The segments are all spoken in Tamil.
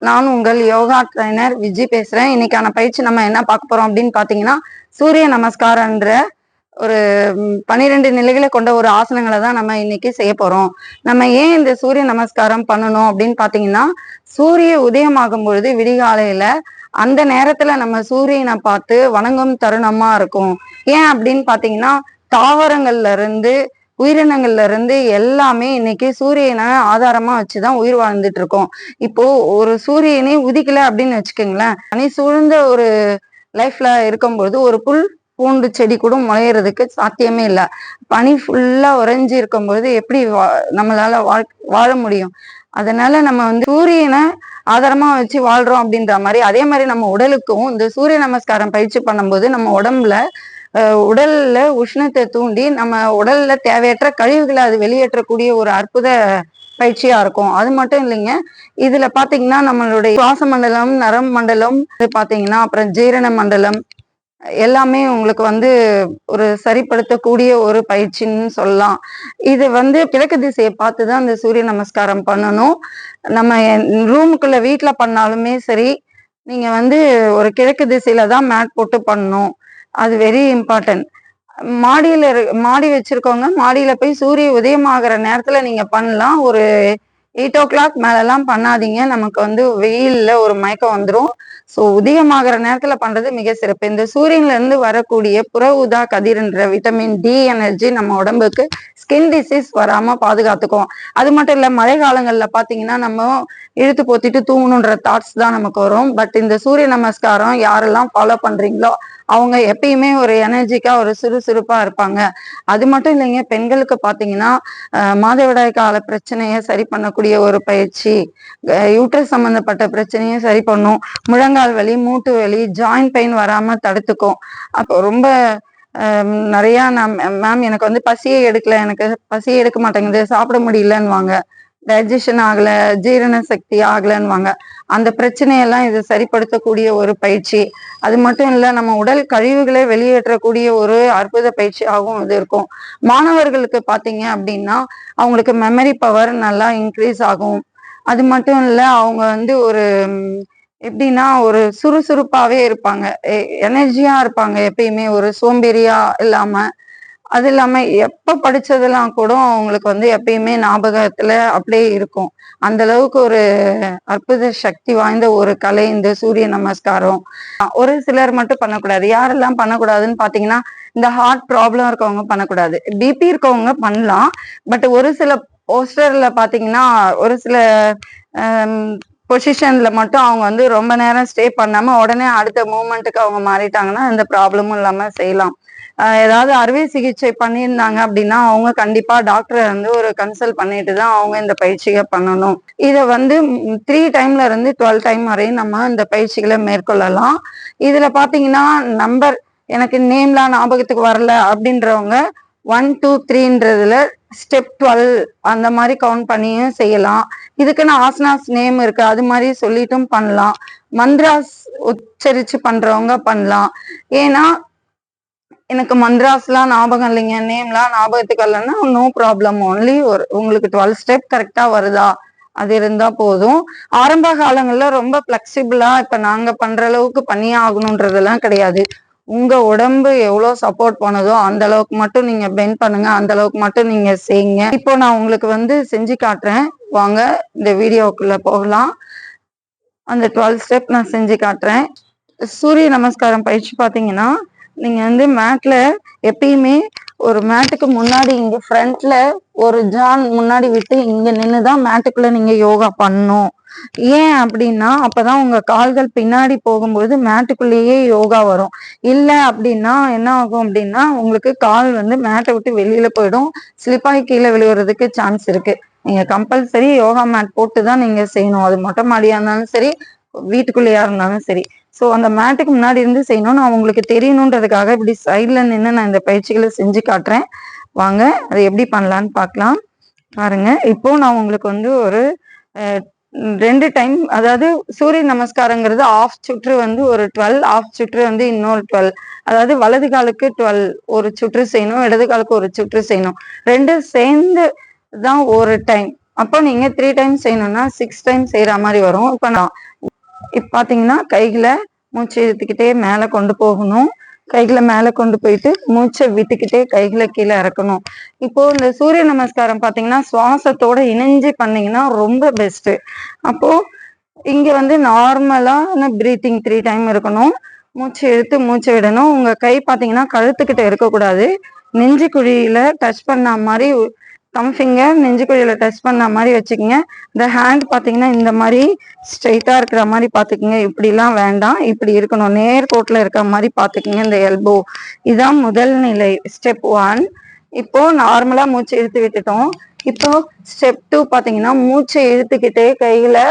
நான் உங்கள் யோகா ட்ரைனர் விஜி பேசுறேன். இன்னைக்கான பயிற்சி நம்ம என்ன பார்க்க போறோம் அப்படின்னு பாத்தீங்கன்னா, சூரிய நமஸ்காரன்ற ஒரு 12 நிலைகளை கொண்ட ஒரு ஆசனங்களை தான் நம்ம இன்னைக்கு செய்ய போறோம். நம்ம ஏன் இந்த சூரிய நமஸ்காரம் பண்ணணும் அப்படின்னு பாத்தீங்கன்னா, சூரிய உதயமாகும் பொழுது விடிகாலையில அந்த நேரத்துல நம்ம சூரியனை பார்த்து வணங்கும் தருணமா இருக்கும். ஏன் அப்படின்னு பாத்தீங்கன்னா, தாவரங்கள்ல இருந்து உயிரினங்கள்ல இருந்து எல்லாமே இன்னைக்கு சூரியனை ஆதாரமா வச்சுதான் உயிர் வாழ்ந்துட்டு இருக்கோம். இப்போ ஒரு சூரியனே உதிக்கல அப்படின்னு வச்சுக்கோங்களேன், பனி சூழ்ந்த ஒரு லைஃப்ல இருக்கும்போது ஒரு புல் பூண்டு செடி கூட முளையறதுக்கு சாத்தியமே இல்லை. பனி ஃபுல்லா உறைஞ்சி இருக்கும்போது எப்படி நம்மளால வாழ முடியும்? அதனால நம்ம சூரியனை ஆதாரமா வச்சு வாழ்றோம் அப்படின்ற மாதிரி, அதே மாதிரி நம்ம உடலுக்கும் இந்த சூரிய நமஸ்காரம் பயிற்சி பண்ணும்போது நம்ம உடம்புல உடல்ல உஷ்ணத்தை தூண்டி நம்ம உடல்ல தேவையற்ற கழிவுகளை அது வெளியேற்றக்கூடிய ஒரு அற்புத பயிற்சியா இருக்கும். அது மட்டும் இல்லைங்க, இதுல பாத்தீங்கன்னா நம்மளுடைய சுவாச மண்டலம், நரம்பு மண்டலம் பாத்தீங்கன்னா, அப்புறம் ஜீரண மண்டலம் எல்லாமே உங்களுக்கு ஒரு சரிப்படுத்தக்கூடிய ஒரு பயிற்சின்னு சொல்லலாம். இது கிழக்கு திசையை பார்த்துதான் இந்த சூரிய நமஸ்காரம் பண்ணணும். நம்ம ரூமுக்குள்ள வீட்டுல பண்ணாலுமே சரி, நீங்க ஒரு கிழக்கு திசையில தான் மேட் போட்டு பண்ணணும். அது வெரி இம்பார்ட்டன்ட். மாடி வச்சிருக்கவங்க மாடியில போய் சூரிய உதயமாகிற நேரத்துல நீங்க பண்ணலாம். ஒரு 8 o'clock மேலெல்லாம் பண்ணாதீங்க. நமக்கு வெயில்ல ஒரு மயக்கம் வந்துடும். ஸோ உதயமாகிற நேரத்துல பண்றது மிக சிறப்பு. இந்த சூரியன்ல இருந்து வரக்கூடிய புற ஊதா கதிர்ன்ற விட்டமின் டி எனர்ஜி நம்ம உடம்புக்கு ஸ்கின் டிசீஸ் வராம பாதுகாத்துக்கும். அது மட்டும் இல்ல, மழை காலங்கள்ல பாத்தீங்கன்னா நம்ம இழுத்து போத்திட்டு தூங்கணுன்ற தாட்ஸ் தான் நமக்கு வரும். பட் இந்த சூரிய நமஸ்காரம் யாரெல்லாம் ஃபாலோ பண்றீங்களோ அவங்க எப்பயுமே ஒரு எனர்ஜிக்கா ஒரு சுறுசுறுப்பா இருப்பாங்க. அது மட்டும் இல்லைங்க, பெண்களுக்கு பாத்தீங்கன்னா மாதவிடாய் கால பிரச்சனையை சரி பண்ணக்கூடிய ஒரு பயிற்சி, யூட்ரஸ் சம்பந்தப்பட்ட பிரச்சனையை சரி பண்ணும், முழங்கால் வலி, மூட்டு வலி, ஜாயிண்ட் பெயின் வராம தடுத்துக்கும். அப்போ ரொம்ப நிறைய மேம் எனக்கு பசியே எடுக்கல, எனக்கு பசியே எடுக்க மாட்டேங்குது, சாப்பிட முடியலன்னுவாங்க, டைஜஷன் ஆகல, ஜீரண சக்தி ஆகலன்னுவாங்க. அந்த பிரச்சனையெல்லாம் இது சரிப்படுத்தக்கூடிய ஒரு பயிற்சி. அது மட்டும் இல்ல, நம்ம உடல் கழிவுகளை வெளியேற்றக்கூடிய ஒரு அற்புத பயிற்சியாகவும் இது இருக்கும். மாணவர்களுக்கு பாத்தீங்க அப்படின்னா அவங்களுக்கு மெமரி பவர் நல்லா இன்க்ரீஸ் ஆகும். அது மட்டும் இல்ல, அவங்க ஒரு எப்படின்னா ஒரு சுறுசுறுப்பாவே இருப்பாங்க, எனர்ஜியா இருப்பாங்க, எப்பயுமே ஒரு சோம்பேறியா இல்லாம. அது இல்லாம எப்ப படிச்சதெல்லாம் கூட அவங்களுக்கு எப்பயுமே ஞாபகத்துல அப்படியே இருக்கும். அந்த அளவுக்கு ஒரு அற்புத சக்தி வாய்ந்த ஒரு கலை இந்த சூரிய நமஸ்காரம். ஒரு சிலர் மட்டும் பண்ணக்கூடாது. யாரெல்லாம் பண்ணக்கூடாதுன்னு பாத்தீங்கன்னா, இந்த ஹார்ட் ப்ராப்ளம் இருக்கவங்க பண்ணக்கூடாது. பிபி இருக்கவங்க பண்ணலாம். பட் ஒரு சில போஸ்டர்ல பாத்தீங்கன்னா, ஒரு சில பொசிஷன்ல மட்டும் அவங்க ரொம்ப நேரம் ஸ்டே பண்ணாம உடனே அடுத்த மூமெண்ட்டுக்கு அவங்க மாறிட்டாங்கன்னா இந்த ப்ராப்ளமும் இல்லாம செய்யலாம். ஏதாவது அறுவை சிகிச்சை பண்ணியிருந்தாங்க அப்படின்னா அவங்க கண்டிப்பா டாக்டரை ஒரு கன்சல்ட் பண்ணிட்டு தான் அவங்க இந்த பயிற்சியை பண்ணணும். இதை 3 timeல இருந்து 12 time வரையும் நம்ம இந்த பயிற்சிகளை மேற்கொள்ளலாம். இதுல பாத்தீங்கன்னா நம்பர் எனக்கு நேம்லாம் ஞாபகத்துக்கு வரல அப்படின்றவங்க 1 2 3ன்றதுல ஸ்டெப் 12 அந்த மாதிரி கவுண்ட் பண்ணியும் செய்யலாம். இதுக்குன்னு ஆசனாஸ் நேம் இருக்கு, அது மாதிரி சொல்லிட்டும் பண்ணலாம். மந்த்ராஸ் உச்சரிச்சு பண்றவங்க பண்ணலாம். ஏன்னா எனக்கு மந்த்ராஸ்லாம் ஞாபகம் இல்லைங்க, நேம்லாம் ஞாபகத்துக்கு வரலன்னா நோ ப்ராப்ளம். ஒன்லி உங்களுக்கு 12 ஸ்டெப் கரெக்டா வருதா அது இருந்தா போதும். ஆரம்ப காலங்கள்ல ரொம்ப பிளெக்சிபிளா இப்ப நாங்க பண்ற அளவுக்கு பண்ணியே ஆகணுன்றதெல்லாம் கிடையாது. உங்க உடம்பு எவ்வளவு சப்போர்ட் பண்ணுதோ அந்த அளவுக்கு மட்டும் நீங்க பெண்ட் பண்ணுங்க, அந்த அளவுக்கு மட்டும் நீங்க செய்யுங்க. இப்போ நான் உங்களுக்கு செஞ்சு காட்டுறேன், வாங்க இந்த வீடியோக்குள்ள போகலாம். அந்த 12 ஸ்டெப் நான் செஞ்சு காட்டுறேன். சூரிய நமஸ்காரம் பயிற்சி பாத்தீங்கன்னா, நீங்க மேட்ல எப்பயுமே ஒரு மேட்டுக்கு முன்னாடி இங்க ஃப்ரண்ட்ல ஒரு ஜான் முன்னாடி விட்டு இங்க நின்னுதான் மேட்டுக்குள்ள நீங்க யோகா பண்ணணும். ஏன் அப்படின்னா அப்பதான் உங்க கால்கள் பின்னாடி போகும்போது மேட்டுக்குள்ளேயே யோகா வரும். இல்ல அப்படின்னா என்ன ஆகும் அப்படின்னா உங்களுக்கு கால் மேட்டை விட்டு வெளியில போயிடும், ஸ்லிப்பாகி கீழே விழுவுறதுக்கு சான்ஸ் இருக்கு. நீங்க கம்பல்சரி யோகா மேட் போட்டுதான் நீங்க செய்யணும். அது மொட்டை மாடியா இருந்தாலும் சரி, வீட்டுக்குள்ளேயா இருந்தாலும் சரி. ஸோ அந்த மேட்டுக்கு முன்னாடி இருந்து செய்யணும். நான் உங்களுக்கு தெரியணுன்றதுக்காக இப்படி சைட்ல நின்று நான் இந்த பயிற்சிகளை செஞ்சு காட்டுறேன். வாங்க அதை எப்படி பண்ணலான்னு பார்க்கலாம். பாருங்க, இப்போ நான் உங்களுக்கு ஒரு 2 டைம், அதாவது சூரிய நமஸ்காரங்கிறது ஆஃப் சுற்று ஒரு 12, ஆஃப் சுற்று இன்னொரு 12. அதாவது வலது காலுக்கு 12 ஒரு சுற்று செய்யணும், இடது காலுக்கு ஒரு சுற்று செய்யணும். 2 சேர்ந்து தான் ஒரு டைம். அப்போ நீங்க 3 டைம் செய்யணும்னா 6 டைம் செய்யற மாதிரி வரும். இப்ப நான் இப்ப பாத்தீங்கன்னா கைகளை மூச்சு இழுத்துக்கிட்டே மேல கொண்டு போகணும். கைகளை மேல கொண்டு போயிட்டு மூச்சை விட்டுக்கிட்டே கைகளை கீழே இறக்கணும். இப்போ இந்த சூரிய நமஸ்காரம் பாத்தீங்கன்னா சுவாசத்தோட இணைஞ்சு பண்ணீங்கன்னா ரொம்ப பெஸ்ட். அப்போ இங்க வந்து நார்மலான பிரீத்திங் 3 டைம் இருக்கணும். மூச்சு இழுத்து மூச்சு விடணும். உங்க கை பாத்தீங்கன்னா கழுத்துக்கிட்ட இருக்கக்கூடாது. நெஞ்சு குழியில டச் பண்ண மாதிரி தம் ஃபிங்கர் நெஞ்சு குழியில டச் பண்ண மாதிரி வச்சுக்கோங்க. இந்த ஹேண்ட் பாத்தீங்கன்னா இந்த மாதிரி ஸ்ட்ரெயிட்டா இருக்கிற மாதிரி பாத்துக்கோங்க. இப்படிலாம் வேண்டாம், இப்படி இருக்கணும், நேர்கோட்டில் இருக்கிற மாதிரி பாத்துக்கோங்க. இந்த எல்போ இதுதான் முதல் நிலை, ஸ்டெப் 1. இப்போ நார்மலா மூச்சு இழுத்து விட்டுட்டோம். இப்போ ஸ்டெப் 2 பாத்தீங்கன்னா மூச்சை இழுத்துக்கிட்டே கையில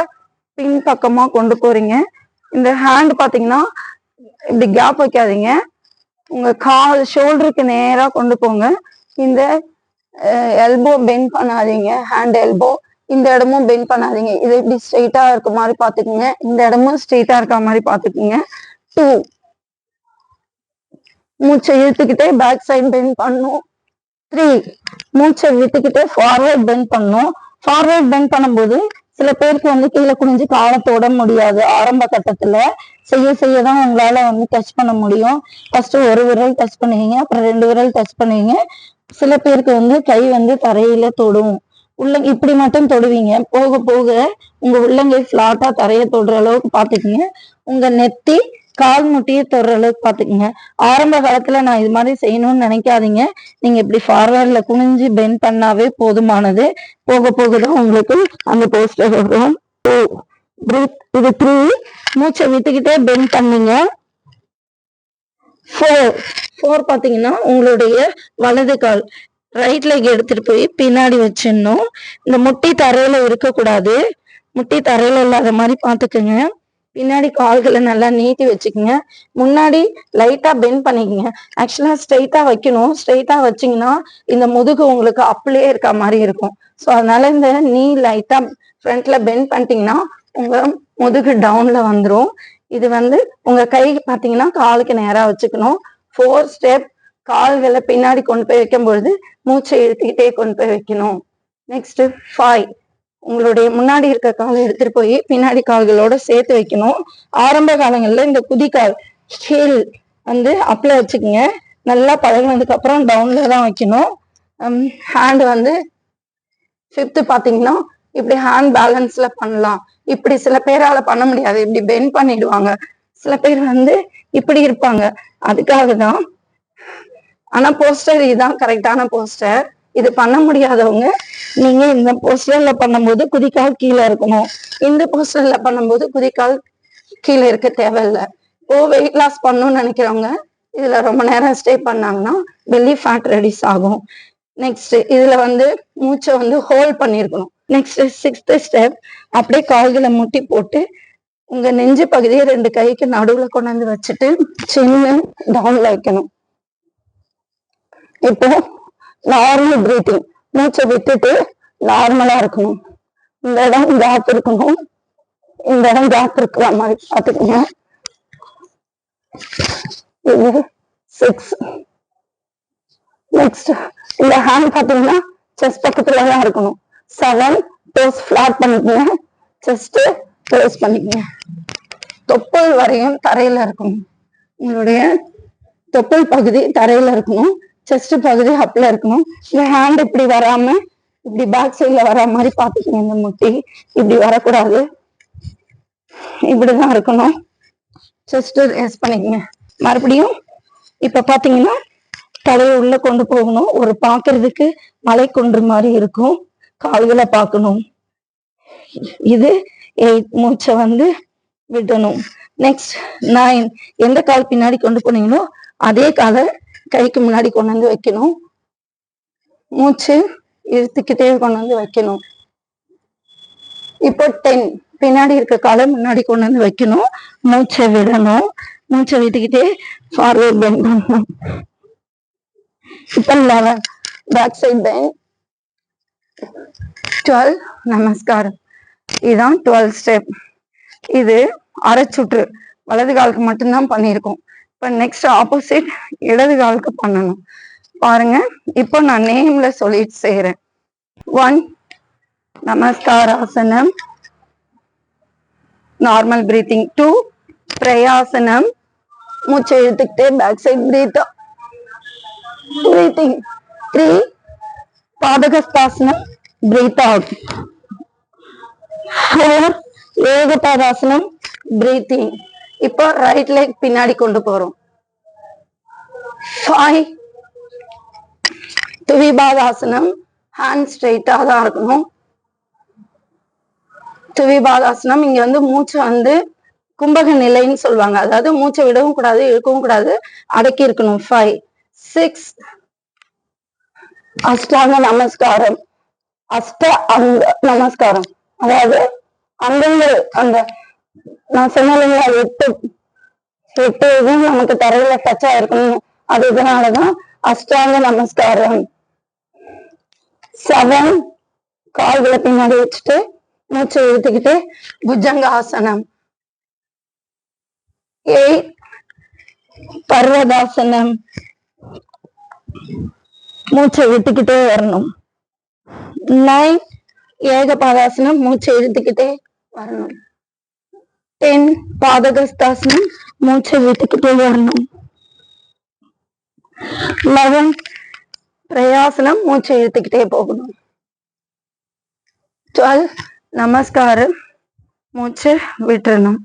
பின் பக்கமா கொண்டு போறீங்க. இந்த ஹேண்ட் பாத்தீங்கன்னா இப்படி கேப் வைக்காதீங்க. உங்க கால் ஷோல்டருக்கு நேரா கொண்டு போங்க. இந்த எல்போ பெண்ட் பண்ணாதீங்க. ஹேண்ட் எல்போ இந்த இடமும் பெண்ட் பண்ணாதீங்க. இது இப்படி ஸ்ட்ரெயிட்டா இருக்க மாதிரி பாத்துக்குங்க. இந்த இடமும் ஸ்ட்ரெயிட்டா இருக்க மாதிரி பாத்துக்குங்க. 2 மூச்சை இழுத்துக்கிட்டே பேக் சைடு பெண்ட் பண்ணும். 3 மூச்சை விட்டுக்கிட்டே ஃபார்வர்ட் பெண்ட் பண்ணும். ஃபார்வர்ட் பெண்ட் பண்ணும்போது சில பேருக்கு வந்து கீழே குனிஞ்சு காலை தொட முடியாது. ஆரம்ப கட்டத்துல செய்யதான் உங்களால வந்து டச் பண்ண முடியும். ஃபர்ஸ்ட் ஒரு விரல் டச் பண்ணுவீங்க, அப்புறம் 2 விரல் டச் பண்ணுவீங்க. சில பேருக்கு வந்து கை வந்து தரையில தொடும். இப்படி மட்டும் தொடுவீங்க. போக போக உங்க உள்ளங்கை ஃபிளாட்டா தரைய தொடுற அளவுக்கு பாத்துக்கீங்க. உங்க நெத்தி கால் முட்டியை தொடுற அளவுக்கு பாத்துக்கோங்க. ஆரம்ப காலத்துல நான் இது மாதிரி செய்யணும்னு நினைக்காதீங்க. நீங்க இப்படி ஃபார்வர்ட்ல குனிஞ்சு பெண்ட் பண்ணாவே போதுமானது. போக போகதான் உங்களுக்கு அந்த போஸ்டர் வரும். இது 3 மூச்சை விட்டுக்கிட்டே பெண்ட் பண்ணீங்க. 4 பாத்தீங்கன்னா உங்களுடைய வலது கால் ரைட் லெக் எடுத்துட்டு போய் பின்னாடி வச்சிடணும். இந்த முட்டி தரையில இருக்கக்கூடாது. முட்டி தரையில இல்லாத மாதிரி பாத்துக்கோங்க. பின்னாடி கால்களை நல்லா நீட்டி வச்சுக்கோங்க. முன்னாடி லைட்டா பெண்ட் பண்ணிக்கோங்க. ஆக்சுவலா ஸ்ட்ரெயிட்டா வைக்கணும். ஸ்ட்ரெயிட்டா வச்சிங்கன்னா இந்த முதுகு உங்களுக்கு அப்படியே இருக்க மாதிரி இருக்கும். ஸோ அதனால இந்த நீ லைட்டா ஃப்ரண்ட்ல பெண்ட் பண்ணிட்டீங்கன்னா உங்க முதுகு டவுன்ல வந்துடும். இது வந்து உங்க கை பாத்தீங்கன்னா காலுக்கு நேரா வச்சுக்கணும். 4 ஸ்டெப் கால்களை பின்னாடி கொண்டு போய் வைக்கும் பொழுது மூச்சை இழுத்துக்கிட்டே கொண்டு போய் வைக்கணும். நெக்ஸ்ட் 5 உங்களுடைய முன்னாடி இருக்க காலை எடுத்துட்டு போய் பின்னாடி கால்களோட சேர்த்து வைக்கணும். ஆரம்ப காலங்கள்ல இந்த குதிக்கால் ஹீல் வந்து அப்ல வச்சுக்கோங்க. நல்லா பழகினதுக்கு அப்புறம் டவுன்ல தான் வைக்கணும். ஹேண்ட் வந்து 5th பாத்தீங்கன்னா இப்படி ஹேண்ட் பேலன்ஸ்ல பண்ணலாம். இப்படி சில பேரால பண்ண முடியாது, இப்படி பெண்ட் பண்ணிடுவாங்க. சில பேர் வந்து இப்படி இருப்பாங்க. அதுக்காக தான். ஆனா போஸ்டர் இதுதான் கரெக்டான போஸ்டர். இது பண்ண முடியாதவங்க நீங்க இந்த போஸ்டர்ல பண்ணும்போது குதிக்கால் கீழே இருக்கணும். இந்த போஸ்டர்ல பண்ணும்போது குதிக்கால் கீழே இருக்க தேவையில்லை. இப்போ வெயிட் லாஸ் பண்ணணும்னு நினைக்கிறவங்க இதுல ரொம்ப நேரம் ஸ்டே பண்ணாங்கன்னா பெல்லி ஃபேட் ரெடியூஸ் ஆகும். நெக்ஸ்ட் இதுல வந்து மூச்சை வந்து ஹோல்ட் பண்ணிருக்கணும். நெக்ஸ்ட் 6th ஸ்டெப் அப்படியே கால்களை முட்டி போட்டு உங்க நெஞ்சு பகுதியை 2 கைக்கு நடுவுல கொண்டாந்து வச்சுட்டு சின்ன டவுன்ல வைக்கணும். இப்போ நார்மல் பிரீத்திங், மூச்சை விட்டுட்டு நார்மலா இருக்கணும். இந்த இடம் கேப் இருக்கணும். இந்த இடம் கேப் இருக்கிற மாதிரி பாத்துக்கோங்க. இது 6. நெக்ஸ்ட் இந்த ஹேண்ட் பாத்தீங்கன்னா செஸ்ட் பக்கத்துலதான் இருக்கணும். 7 டோஸ் ஃபிளாட் பண்ணிக்கோங்க. செஸ்ட் க்ளோஸ் பண்ணிக்கோங்க. தொப்புள் வரையும் தரையில இருக்கணும். உங்களுடைய தொப்புள் பகுதி தரையில இருக்கணும். செஸ்ட் பகுதி அப்ல இருக்கணும். இந்த ஹேண்ட் இப்படி வராம இப்படி பேக் சைட்ல வர மாதிரி பாத்துக்கோங்க. இந்த முட்டி இப்படி வரக்கூடாது, இப்படிதான் இருக்கணும். செஸ்ட் ரெஸ்ட் பண்ணிக்கோங்க. மறுபடியும் இப்ப பாத்தீங்கன்னா தலையை உள்ள கொண்டு போகணும். ஒரு பாக்குறதுக்கு மலை கொன்று மாதிரி இருக்கும். கால்களை பார்க்கணும். இது 8 மூச்சை வந்து விடணும். நெக்ஸ்ட் 9 எந்த கால் பின்னாடி கொண்டு போனீங்களோ அதே காலை கைக்கு முன்னாடி கொண்டு வந்து வைக்கணும். மூச்சு இழுத்துக்கிட்டே கொண்டு வந்து வைக்கணும். இப்போ 10 பின்னாடி இருக்க காலை முன்னாடி கொண்டு வந்து வைக்கணும். மூச்சை விடணும். மூச்சை விட்டுக்கிட்டே ஃபார்வர்ட் பெண்ட் பண்ணணும். இப்போ 11 பேக் சைட் பெண்ட். 12 நமஸ்காரம். இதுதான் 12 ஸ்டெப். இது அரை சுற்று வலது காலுக்கு மட்டும்தான் பண்ணியிருக்கோம். இப்போ நெக்ஸ்ட் ஆப்போசிட் இடது காலுக்கு பண்ணணும். பாருங்க, இப்போ நான் நேம்ல சொல்லிட்டு செய்யறேன். 1 நமஸ்காராசனம், நார்மல் பிரீத்திங். 2 பிரயாசனம், மூச்சை இழுத்துக்கிட்டே பேக் சைட் பிரீத்திங். 3 பாதகஸ்தாசனம், பிரீத் அவுட். 4 ஏகபாதாசனம், பிரீத்திங். இப்போ ரைட் லெக் பின்னாடி கொண்டு போறோம். 5 துவிபாதாசனம், ஹேண்ட் ஸ்ட்ரெயிட்டா தான் இருக்கணும். துவிபாதாசனம் இங்க வந்து மூச்சு வந்து கும்பக நிலைன்னு சொல்லுவாங்க. அதாவது மூச்சை விடவும் கூடாது, இழுக்கவும் கூடாது, அடக்கி இருக்கணும். 5 6 அஷ்டாங்க நமஸ்காரம். அஷ்ட அங்க நமஸ்காரம், அதாவது அங்கங்கள், அந்த நான் சொன்னேன் 8 இதுவும் நமக்கு தரையில டச் ஆயிருக்கணும். அது இதனாலதான் அஷ்டாங்க நமஸ்காரம். 7 கால்களை பின்னாடி வச்சுட்டு மூச்சை இழுத்துக்கிட்டு புஜங்க ஆசனம். 8 பர்வதாசனம், மூச்சை விட்டுக்கிட்டே வரணும். 9 ஏகபாதாசனம், மூச்சை இழுத்துக்கிட்டே வரணும். 10 பாதகஸ்தாசனம், மூச்சை விட்டுக்கிட்டே வரணும். 11 பிரயாசனம், மூச்சை இழுத்துக்கிட்டே போகணும். 12 நமஸ்காரம், மூச்சை விட்டுறணும்.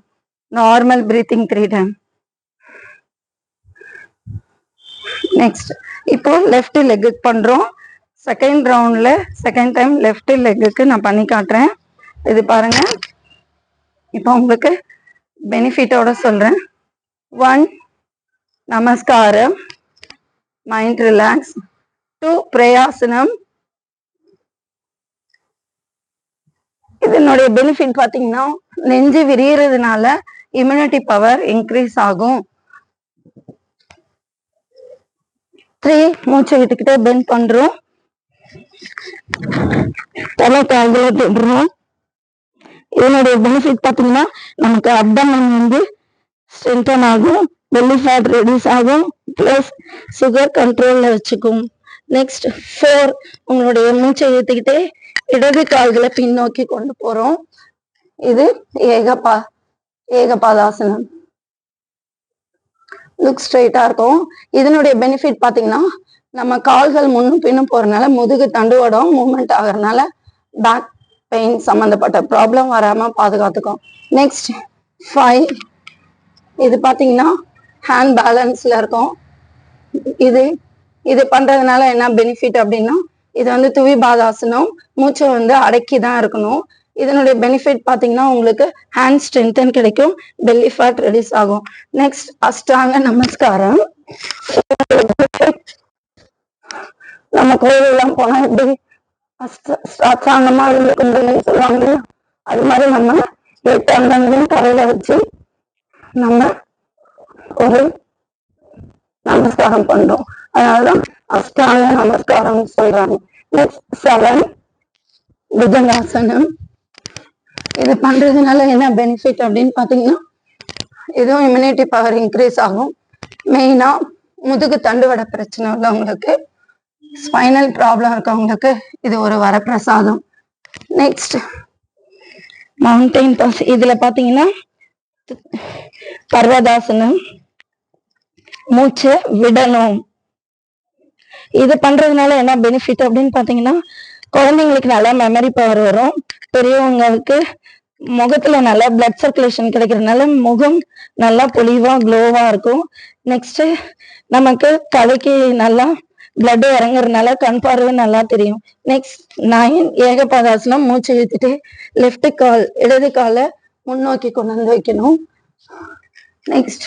Normal breathing 3 time. நெக்ஸ்ட் இப்போ லெஃப்ட் லெக்குக்கு பண்றோம். செகண்ட் ரவுண்ட்ல செகண்ட் டைம் லெஃப்ட் லெக்குக்கு நான் பண்ணி காட்டுறேன். இது பாருங்க, இப்போ உங்களுக்கு பெனிஃபிட்டோட சொல்றேன். 1 நமஸ்காரம், மைண்ட் ரிலாக்ஸ். 2 பிரயாசனம். இதனுடைய பெனிஃபிட் பாத்தீங்கன்னா நெஞ்சு விரியறதுனால இம்யூனிட்டி பவர் இன்க்ரீஸ் ஆகும். 3 மூச்சை விட்டுக்கிட்டே பெண்ட் பண்றோம். இதனுடைய பெனிஃபிட் பாத்தீங்கன்னா நமக்கு அப்டமன் வந்து ஸ்ட்ரென்தன் ஆகும், பெல்லி ஃபேட் ரெடியூஸ் ஆகும், பிளஸ் சுகர் கண்ட்ரோல்ல வச்சுக்கும். நெக்ஸ்ட் 4 உங்களுடைய மூச்சை இழுத்துக்கிட்டே இடது கால்களை பின்னோக்கி கொண்டு போறோம். இது ஏகபாதாசனம். லுக் ஸ்ட்ரைட்டா இருக்கும். இதனுடைய பெனிஃபிட் பாத்தீங்கன்னா நம்ம கால்கள் முன்னும் பின்னும் போறதுனால முதுகு தண்டுவடம் மூவ்மெண்ட் ஆகுறதுனால பேக் பெயின் சம்பந்தப்பட்ட ப்ராப்ளம் வராம பாதுகாத்துக்கும். நெக்ஸ்ட் 5 இது பாத்தீங்கன்னா ஹேண்ட் பேலன்ஸ்ல இருக்கும். இது பண்றதுனால என்ன பெனிஃபிட் அப்படின்னா, இது வந்து துவிபாதாசனம், மூச்சை வந்து அடக்கி தான் இருக்கணும். இதனுடைய பெனிஃபிட் பாத்தீங்கன்னா உங்களுக்கு ஹேண்ட் ஸ்ட்ரென்தன் கிடைக்கும், பெல்லி ஃபேட் ரெடியூஸ் ஆகும். நெக்ஸ்ட் அஷ்டாங்க நமஸ்காரம். நம்ம கோயிலெல்லாம் போனா எப்படி அஷ்டாங்கமா இருக்குன்னு சொல்லுவாங்க, அது மாதிரி நம்ம 8 அங்கங்களையும் கரையில வச்சு நம்ம ஒரு நமஸ்காரம் பண்றோம். அதனாலதான் அஷ்டாங்க நமஸ்காரம் சொல்றாங்க. நெக்ஸ்ட் 7 புஜங்காசனம். இது பண்றதுனால என்ன பெனிஃபிட் அப்படின்னு பாத்தீங்கன்னா, இதுவும் இம்யூனிட்டி பவர் இன்க்ரீஸ் ஆகும். மெயினா முதுகு தண்டுவட பிரச்சனை உள்ளவங்களுக்கு, ஸ்பைனல் ப்ராப்ளம் இருக்கவங்களுக்கு இது ஒரு வரப்பிரசாதம். Next mountain pose. இதுல பாத்தீங்கன்னா பர்வதாசனம், மூச்சை விடணும். இது பண்றதுனால என்ன பெனிஃபிட் அப்படின்னு பாத்தீங்கன்னா, குழந்தைங்களுக்கு நல்லா மெமரி பவர் வரும், பெரியவங்களுக்கு முகத்துல நல்லா பிளட் சர்க்குலேஷன் கிடைக்கிறதுனால முகம் நல்லா பொலிவா க்ளோவா இருக்கும். நெக்ஸ்ட் நமக்கு தலைக்கு நல்லா பிளட் இறங்குறதுனால கண் பார்வை நல்லா தெரியும். நெக்ஸ்ட் 9 ஏகபாதாசனம், மூச்சு இழுத்துட்டு லெஃப்ட் கால் இடது காலை முன்னோக்கி கொண்டு வந்து வைக்கணும். நெக்ஸ்ட்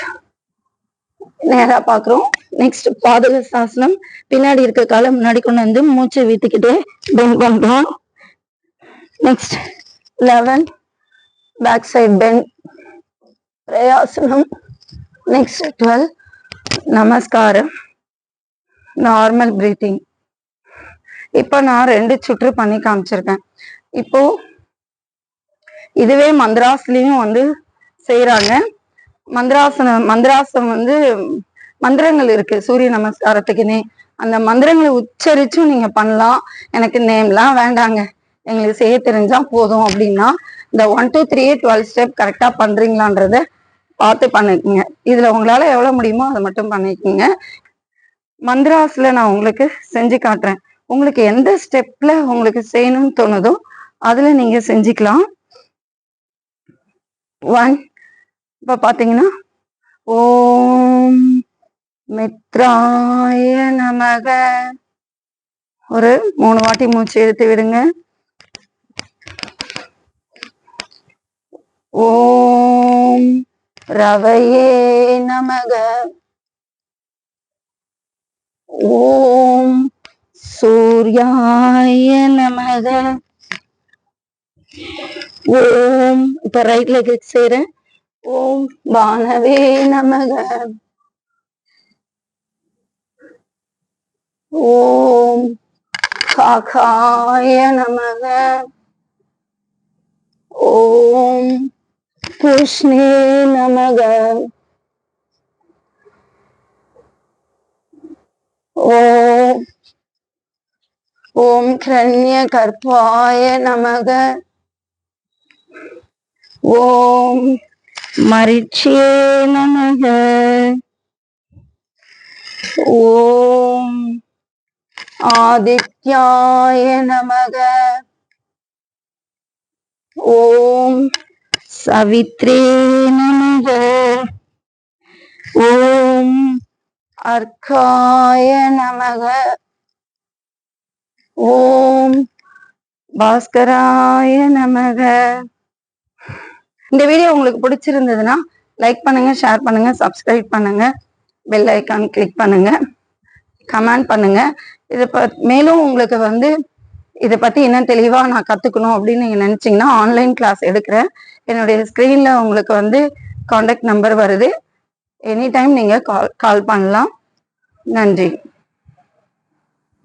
நேரா பாக்குறோம். நெக்ஸ்ட் பாதகஸ்தாசனம், பின்னாடி இருக்க காலை முன்னாடி கொண்டு வந்து மூச்சை விட்டுக்கிட்டே பெண்ட் பண்றோம். நெக்ஸ்ட் 11 பேக் சைட் பெண்ட் பிரயாசனம். நெக்ஸ்ட் 12 நமஸ்காரம், நார்மல் பிரீத்திங். இப்போ நான் 2 சுற்று பண்ணி காமிச்சிருக்கேன். இப்போ இதுவே மந்திராஸ்லயும் வந்து செய்யறாங்க. மந்திராசனம் வந்து மந்திரங்கள் இருக்கு சூரிய நமஸ்காரத்துக்குன்னே. அந்த மந்திரங்களை உச்சரிச்சும் நீங்க பண்ணலாம். எனக்கு நேம்லாம் வேண்டாங்க, எங்களுக்கு செய்ய தெரிஞ்சா போதும் அப்படின்னா இந்த 1 2 3 12 ஸ்டெப் கரெக்டா பண்றீங்களான்றத பார்த்து பண்ணிக்கோங்க. இதுல உங்களால எவ்வளவு முடியுமோ அதை மட்டும் பண்ணிக்கோங்க. மந்திராஸ்ல நான் உங்களுக்கு செஞ்சு காட்டுறேன். உங்களுக்கு எந்த ஸ்டெப்ல உங்களுக்கு செய்யணும்னு தோணுதோ அதுல நீங்க செஞ்சுக்கலாம். 1 இப்ப பாத்தீங்கன்னா ஓம் மித்ராய நமக ஒரு 3 வாட்டி மூச்சு இழுத்து விடுங்க. ஓம் ரவையே நமக. ஓம் சூர்யாய நமக. ஓம் இப்ப ரைட் லெக் செய்றேன். ஓம் பானவே நமக. ஓம் காகாய நமக. ஓம் கிருஷ்ணே நமக. ஓம் கிரண்ய கர்ப்பாய நமக. ஓம் மரிச்சே நமக. ஓம் ஆதித்யாய நமக. ஓம் சவித்ரே நமக. ஓம் அர்க்காய நமக. ஓம் பாஸ்கராய நமக. இந்த வீடியோ உங்களுக்கு பிடிச்சிருந்ததுன்னா லைக் பண்ணுங்க, ஷேர் பண்ணுங்க, சப்ஸ்கிரைப் பண்ணுங்க, பெல் ஐக்கான் கிளிக் பண்ணுங்க, கமெண்ட் பண்ணுங்க. மேலும் உங்களுக்கு இதை பத்தி இன்னும் தெளிவா நான் கத்துக்கணும் அப்படின்னு நீங்க நினைச்சீங்கன்னா ஆன்லைன் கிளாஸ் எடுக்கிறேன். என்னுடைய ஸ்கிரீன்ல உங்களுக்கு கான்டாக்ட் நம்பர் வருது. எனி டைம் நீங்க கால் பண்ணலாம். நன்றி.